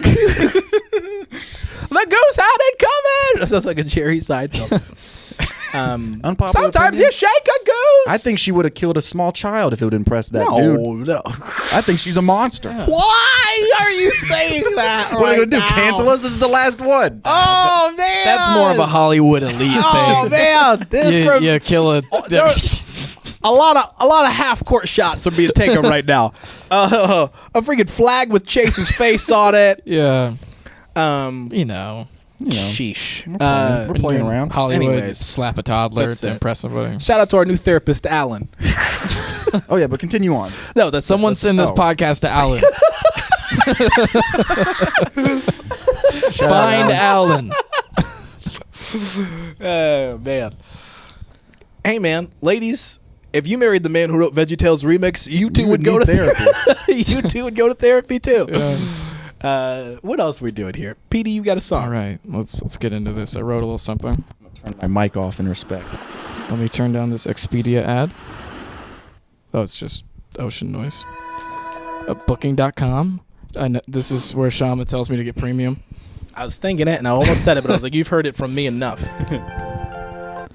The goose had it coming. That sounds like a Jerry Seinfeld. Unpopular Sometimes opinion? you shake a goose. I think she would have killed a small child if it would impress that dude. No. I think she's a monster. Why are you saying that? What are they right gonna do? now? Cancel us? This is the last one. Oh man, That's more of a Hollywood elite Oh thing. man, This You kill a. a lot of half court shots are being taken right now. A freaking flag with Chase's face on it. Yeah. You know. Sheesh. We're playing around. Hollywood Anyways, slap a toddler that's to it. impress somebody. Shout out to our new therapist, Alan. Oh yeah, but continue on. No, that's Someone send this podcast to Alan. Find Alan. Oh man. Hey man, ladies, if you married the man who wrote VeggieTales Remix, you two would go to therapy. you two would go to therapy too. What else are we doing here? PD, you got a song. All right, let's get into this. I wrote a little something. Turn my mic off in respect. Let me turn down this Expedia ad. Oh, it's just ocean noise. Booking.com. This is where Shama tells me to get premium. I was thinking it and I almost said it, but I was like, you've heard it from me enough.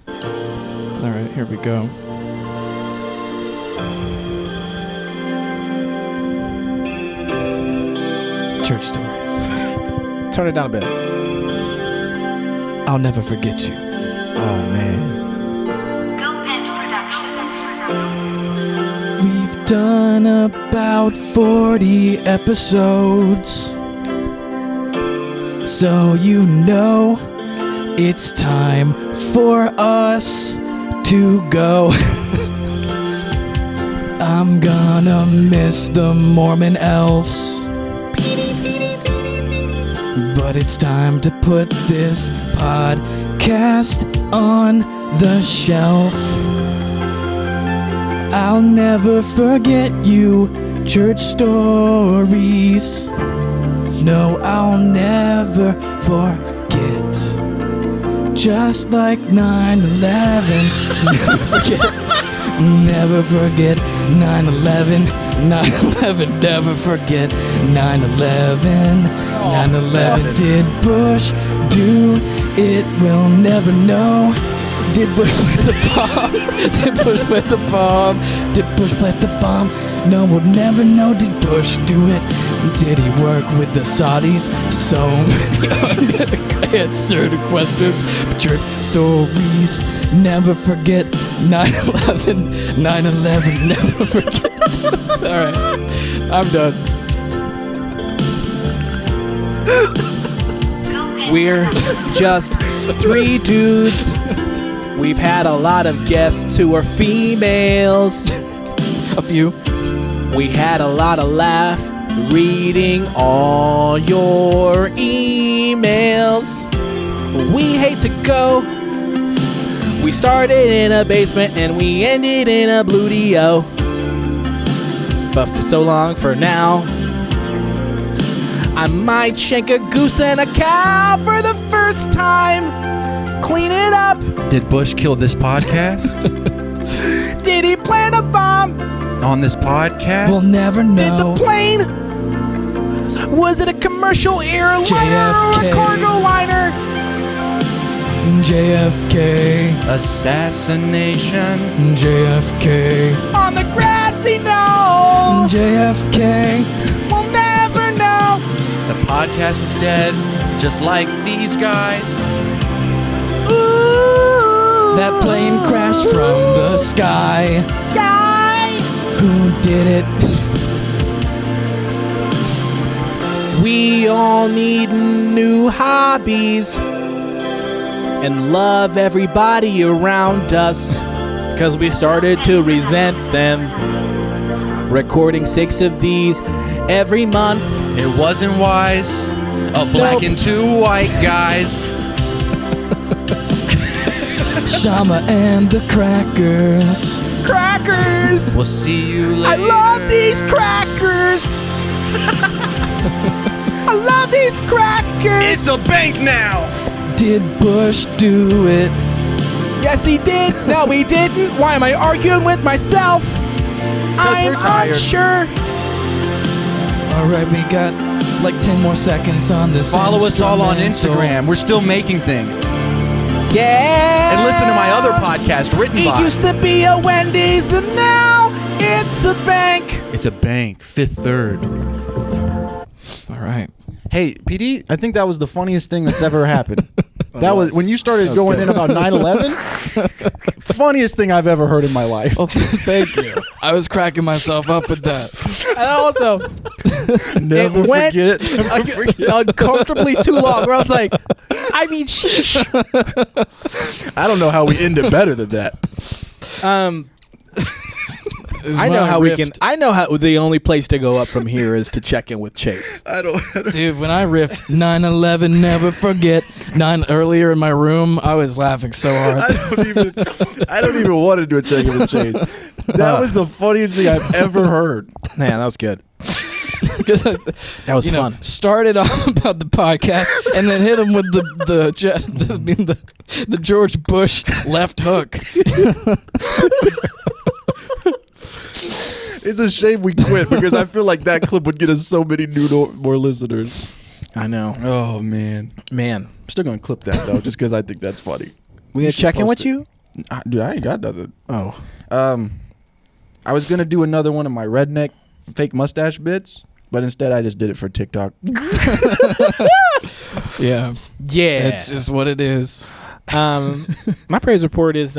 All right, here we go. Church stories. Turn it down a bit. I'll never forget you. Oh man. Go Pent Production. We've done about 40 episodes, so you know it's time for us to go. I'm gonna miss the Mormon elves, but it's time to put this podcast on the shelf. I'll never forget you, church stories. No, I'll never forget. Just like 9/11. Never forget 9/11. 9/11. Never forget 9/11. 9/11. Did Bush do it? We'll never know. Did Bush plant the bomb? Did Bush plant the bomb? Did Bush plant the bomb? No, we'll never know. Did Bush do it? Did he work with the Saudis? So many unanswered questions, but your stories never forget. 9/11, 9/11, never forget. All right, I'm done. We're just three dudes. We've had a lot of guests who are females. A few. We had a lot of laugh reading all your emails. We hate to go. We started in a basement and we ended in a Bludio. But for so long for now, I might shank a goose and a cow for the first time. Clean it up. Did Bush kill this podcast? Did he plant a bomb? On this podcast? We'll never Did know. the plane? Was it a commercial airliner or JFK. a cargo liner? JFK, Assassination. JFK, On the grassy knoll? JFK. We'll never know. The podcast is dead, just like these guys. Ooh. That plane crashed from the sky. Sky. Who did it? We all need new hobbies and love everybody around us, 'cause we started to resent them. Recording 6 of these every month. It wasn't wise. A black and 2 white guys. Shama and the Crackers. Crackers. We'll see you later. I love these crackers. I love these crackers. It's a bank now. Did Bush do it? Yes, he did. No, he didn't. Why am I arguing with myself? I'm we're tired. unsure. All right, we got like 10 more seconds on this. Follow us all on instrumental. Instagram. We're still making things. Yeah. And listen to my other podcast, Written It By. used to be a Wendy's and now it's a bank. It's a bank. Fifth Third. All right. Hey, PD, I think that was the funniest thing that's ever happened. That was when you started was going good. in about 9/11. Funniest thing I've ever heard in my life. Well, thank you. I was cracking myself up with that. And also, Never it went forget. Never forget. uncomfortably too long. Where I was like, I mean, sheesh. I don't know how we end it better than that. I know how we can. I know how the only place to go up from here is to check in with Chase. I don't. Dude, when I riffed 9/11, never forget. Earlier in my room, I was laughing so hard. I don't even want to do a check in with Chase. That was the funniest thing I've ever heard. Man, that was good. That was fun. Started off about the podcast and then hit him with the George Bush left hook. It's a shame we quit because I feel like that clip would get us so many more listeners. I know. Oh man, Man, I'm still gonna clip that though, just because I think that's funny. we gonna should check in post with it. you? Dude, I ain't got nothing. Oh, I was gonna do another one of my redneck fake mustache bits, but instead I just did it for TikTok. Yeah. yeah. It's just what it is. My praise report is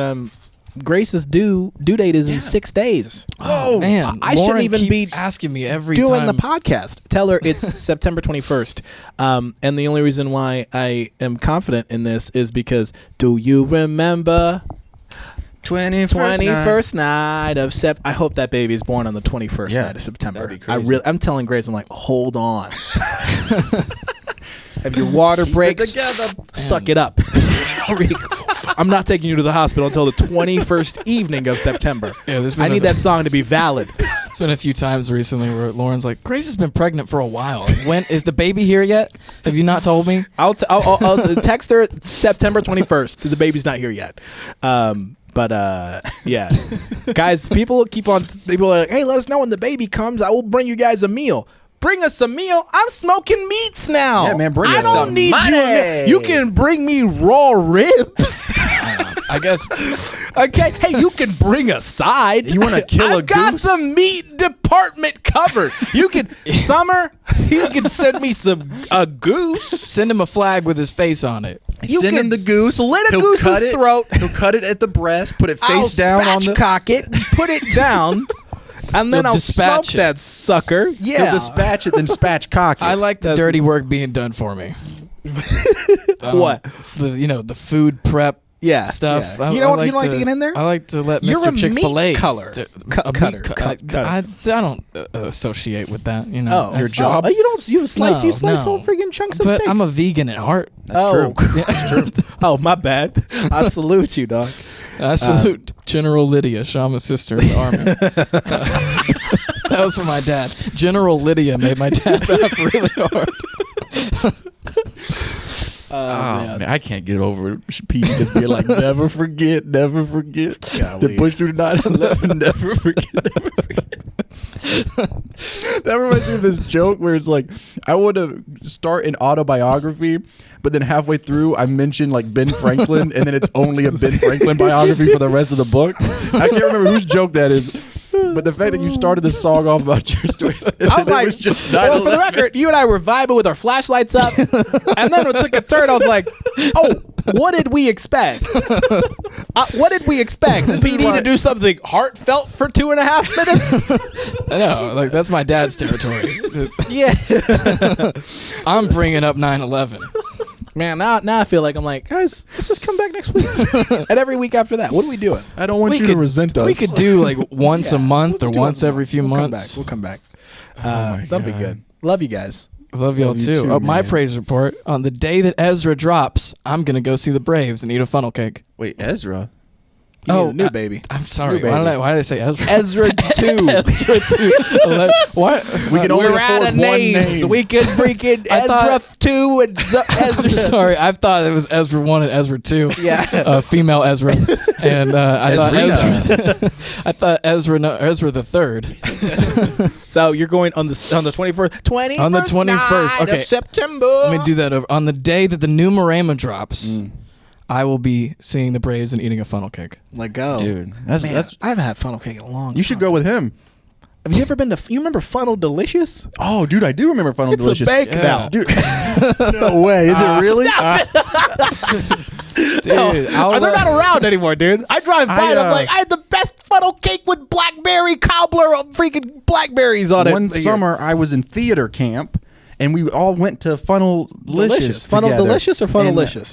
Grace's due date is in 6 days. Oh, man. I Lauren shouldn't even keeps be asking me every doing time. the podcast. Tell her it's September 21st. And the only reason why I am confident in this is because do you remember 21st night of September? I hope that baby is born on the 21st night of September. That'd be crazy. I'm telling Grace, I'm like, hold on. If your water breaks, suck it up. I'm not taking you to the hospital until the 21st evening of September. Yeah, I need that song to be valid. It's been a few times recently where Lauren's like, Grace has been pregnant for a while. When is the baby here yet? Have you not told me? I'll text her September 21st. The baby's not here yet. Yeah, guys, people are like, hey, let us know when the baby comes. I will bring you guys a meal. Bring us a meal. I'm smoking meats now. Yeah, man, bring I us don't some need money. you can bring me raw ribs. I guess. Okay, hey, you can bring a side. You want to kill a I've got goose? the meat department covered. You can, Summer, you can send me a goose. Send him a flag with his face on it. You Send can him the goose. slit a He'll goose's cut it, throat. He'll cut it at the breast, put it face I'll down on the. spatchcock it, put it down, and then You'll I'll dispatch smoke it. that sucker. Yeah. He'll dispatch it, then spatchcock it. I like the dirty work being done for me. What? The food prep stuff. Yeah. I- You I don't like to get in there? I like to let You're Mr. a Chick-fil-A meat cutter. Cutter. I don't associate with that. You know, Oh, your job. Oh, you slice No. whole freaking chunks of But steak. I'm a vegan at heart. That's true. That's true. Oh, my bad. I salute you, dog. I salute General Lydia, Shama's sister in the army. That was for my dad. General Lydia made my dad laugh really hard. Man, I can't get over Pete just being like, never forget. Golly. The push through 9/11, never forget. That reminds me of this joke where it's like, I want to start an autobiography, but then halfway through I mention like Ben Franklin, and then it's only a Ben Franklin biography for the rest of the book. I can't remember whose joke that is. But the fact that you started the song off about your story, I was like, well, for the record, you and I were vibing with our flashlights up, and then it took a turn. I was like, oh, what did we expect? What did we expect? PD to do something heartfelt for 2.5 minutes? I know, like that's my dad's territory. Yeah. I'm bringing up 9/11. Man, now I feel like I'm like, guys, let's just come back next week. And every week after that, what are we doing? I don't want you to resent us. We could do like once a month or Let's do once it. every few months. We'll come back. my That'll be God. good. Love you guys. Love y'all Love you too. too, Oh, my man. praise report: on the day that Ezra drops, I'm gonna go see the Braves and eat a funnel cake. Wait, Ezra? New baby. I'm sorry. New Why baby. did I say Ezra? Ezra 2. Ezra 2. What? We can only We're out afford of one names. name. We could freaking I Ezra thought- 2 and Ezra. I'm sorry. I thought it was Ezra 1 and Ezra 2. Yeah. Female Ezra. And I thought Ezrina. Ezra the third. So you're going on the 21st. On the 21st. Okay. Of September. Let me do that over. On the day that the new Marama drops, I will be seeing the Braves and eating a funnel cake. Let go. Dude, that's Man, I haven't had funnel cake in a long time. you should go with him. Have you ever been to, you remember Funnel Delicious? Oh, dude, I do remember Funnel It's Delicious. a bank now. Dude, no way. Is it really? Dude, They're not around anymore, dude. I drive by and I'm like, I had the best funnel cake with blackberry cobbler, freaking blackberries on it. One summer, I was in theater camp, and we all went to Funnel Delicious. Funnel together. Delicious or Funnelicious?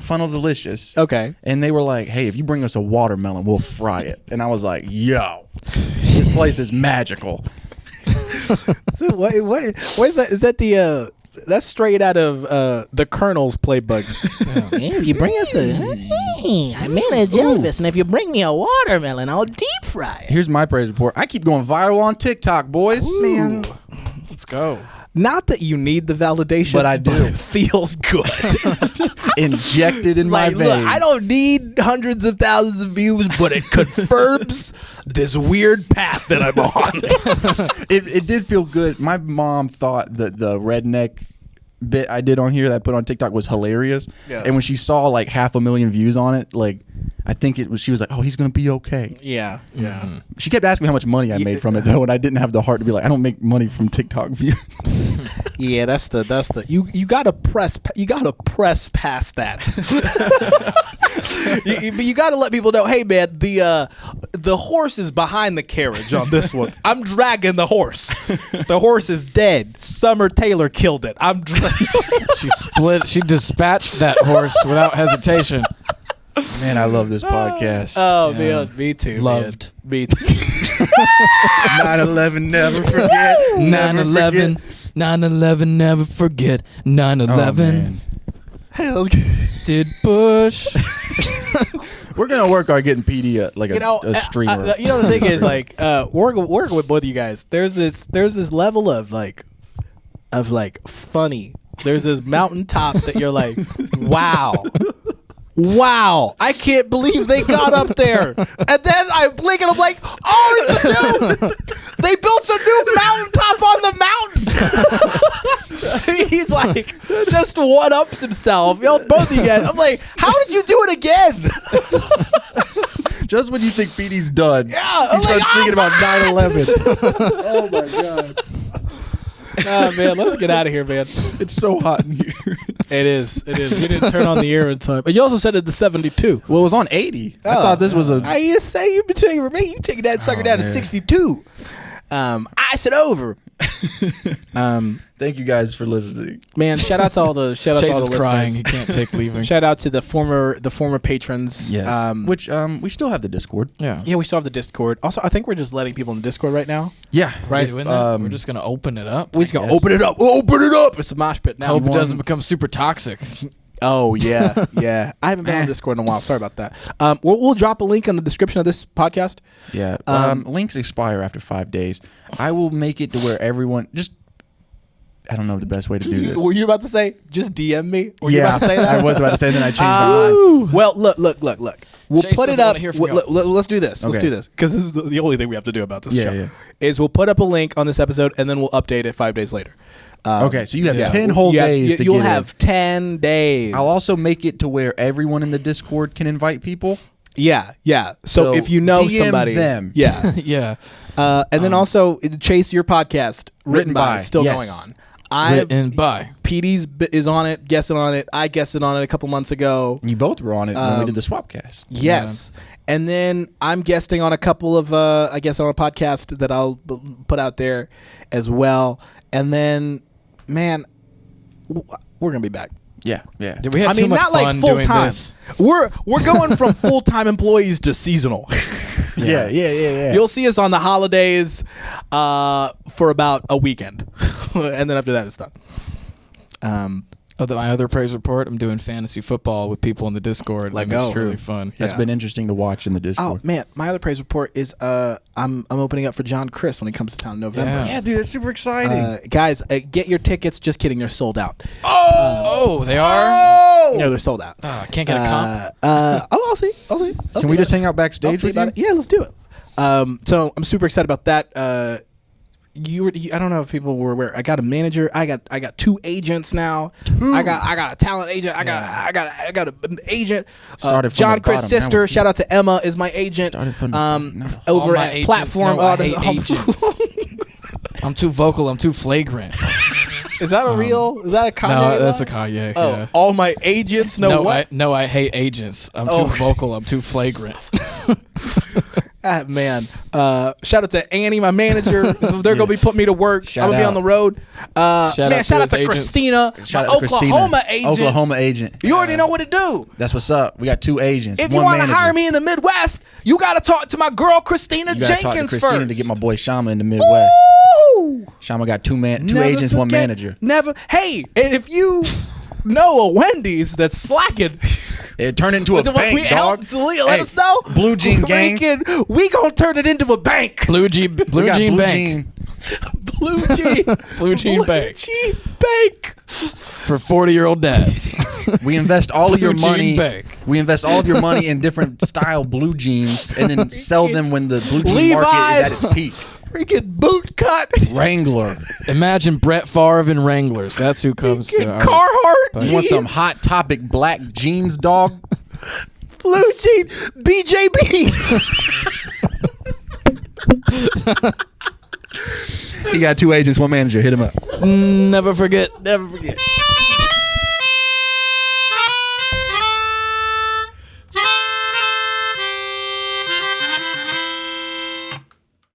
Funnel Delicious. Okay. And they were like, "Hey, if you bring us a watermelon, we'll fry it." And I was like, "Yo, this place is magical." So what is that? Is that the that's straight out of the Colonel's playbook. If you bring us I made a jellyfish, and if you bring me a watermelon, I'll deep fry it. Here's my praise report. I keep going viral on TikTok, boys. Man, Let's go. not that you need the validation, But I do. it feels good. Injected in my Like, veins. look, I don't need hundreds of thousands of views, but it confirms this weird path that I'm on. It did feel good. My mom thought that the redneck bit I did on here that I put on TikTok was hilarious. Yeah. And when she saw like 500,000 views on it, like I think it was, she was like, "Oh, he's gonna be okay." Yeah, yeah. She kept asking me how much money I made from it though, and I didn't have the heart to be like, "I don't make money from TikTok views." Yeah, that's the you gotta press past that. But you gotta let people know, hey man, the horse is behind the carriage on this one. I'm dragging the horse. The horse is dead. Summer Taylor killed it. I'm She dispatched that horse without hesitation. Man, I love this podcast. Oh man, me too. Loved. Man. Me too. 9/11, never forget. 9/11, 9/11, never forget. 9/11. Hey, let's go. Did Bush? We're gonna work on getting PD a streamer. You know the thing is like working with both of you guys. There's this level of like funny. There's this mountaintop that you're like, wow, I can't believe they got up there. And then I blink and I'm like, oh, they built a new mountaintop on the mountain. He's like, just one-ups himself. Both of you guys. I'm like, how did you do it again? Just when you think Petey's done, Yeah, he starts singing about 9/11. Oh my god. Oh man, let's get out of here, man. It's so hot in here. It is. We didn't turn on the air in time. But you also said it to 72. Well, it was on 80. I thought this was a. I just say you taking that sucker down to 62. Ice it over. Thank you guys for listening. Man, shout out to all the Chase is crying. He can't take leaving. Shout out to the former patrons. Yes. Which we still have the Discord. Yeah, we still have the Discord. Also, I think we're just letting people in the Discord right now. Yeah. Right. We're just gonna open it up. We're just gonna open it up. Open it up. It's a mosh pit now. Hope it doesn't become super toxic. Oh yeah, yeah. I haven't been on Discord in a while. Sorry about that. We'll drop a link in the description of this podcast. Yeah. Links expire after 5 days. I will make it to where everyone just. I don't know the best way to do this. Were you about to say just DM me? Were you about to say that? I was about to say, then I changed my mind. Well, look. We'll Chase put it doesn't up. wanna hear from y'all. Let's do this. Let's Okay. do this because this is the only thing we have to do about this show. Yeah. Is we'll put up a link on this episode and then we'll update it 5 days later. Okay, so you have Yeah. 10 whole days to You'll get have 10 days. in. I'll also make it to where everyone in the Discord can invite people. Yeah. So if you know DM somebody, them. yeah. Yeah. And then also Chase, your podcast written by is still yes. going on. Written by. PD's is on it, guessing on it. I guessed on it a couple months ago. You both were on it when we did the Swapcast. Yes. And then I'm guesting on a couple of, I guess on a podcast that I'll put out there as well. And then, man, we're going to be back. Yeah. We had too much not fun like full doing time. this. We're going from full-time employees to seasonal. Yeah. You'll see us on the holidays for about a weekend. And then after that, it's done. My other praise report, I'm doing fantasy football with people in the Discord. Let and go. It's really fun. That's been interesting to watch in the Oh Discord. man, my other praise report is I'm opening up for John Chris when he comes to town in November. Yeah. dude, that's super exciting. Guys, get your tickets. Just kidding, they're sold out. Oh, they are? No, they're sold out. Oh, I can't get a comp. I'll see. Can we just hang out backstage with you? Yeah, let's do it. So I'm super excited about that. I don't know if people were aware. I got a manager. I got 2 agents now. I got a talent agent. I got an agent. Started from John the Chris' bottom, sister. now we're Shout out to Emma is my agent. Started from the bottom, no. All Over my at agents Platform. know I hate agents. I'm too vocal. I'm too flagrant. Is that a real? Is that a Kanye? No, that's a line? Kanye. Oh, Yeah. all my agents know what? I hate agents. I'm too vocal. I'm too flagrant. Man. Shout out to Annie, my manager. They're gonna be putting me to work. I'm gonna be on the road. Shout out to shout out his to agents. Christina, Shout my out to Christina. Oklahoma agent. You already know what to do. That's what's up. We got 2 agents. If you one want to manager. hire me in the Midwest, you got to talk to my girl Christina You gotta talk to Jenkins Christina first. to get my boy Shama in the Midwest. Ooh. Shama got 2 Never agents, 1 forget- manager. Never. Hey, and if you know a Wendy's that's slacking, It turned into a bank, dog. Let us know. Blue Jean Gang. We gonna turn it into a bank. Blue We Jean got Bank. Blue Jean. Blue Jean Bank. Jean Bank. For 40-year-old dads. We invest all of your Blue Jean money. Bank. We invest all of your money in different style blue jeans, and then sell them when the blue jean market is at its peak. Freaking boot cut. Wrangler. Imagine Brett Favre and Wranglers. That's who comes to our- Carhartt. You want some Hot Topic black jeans, dog? Blue Jean. BJB. He got 2 agents, 1 manager. Hit him up. Never forget. Never forget.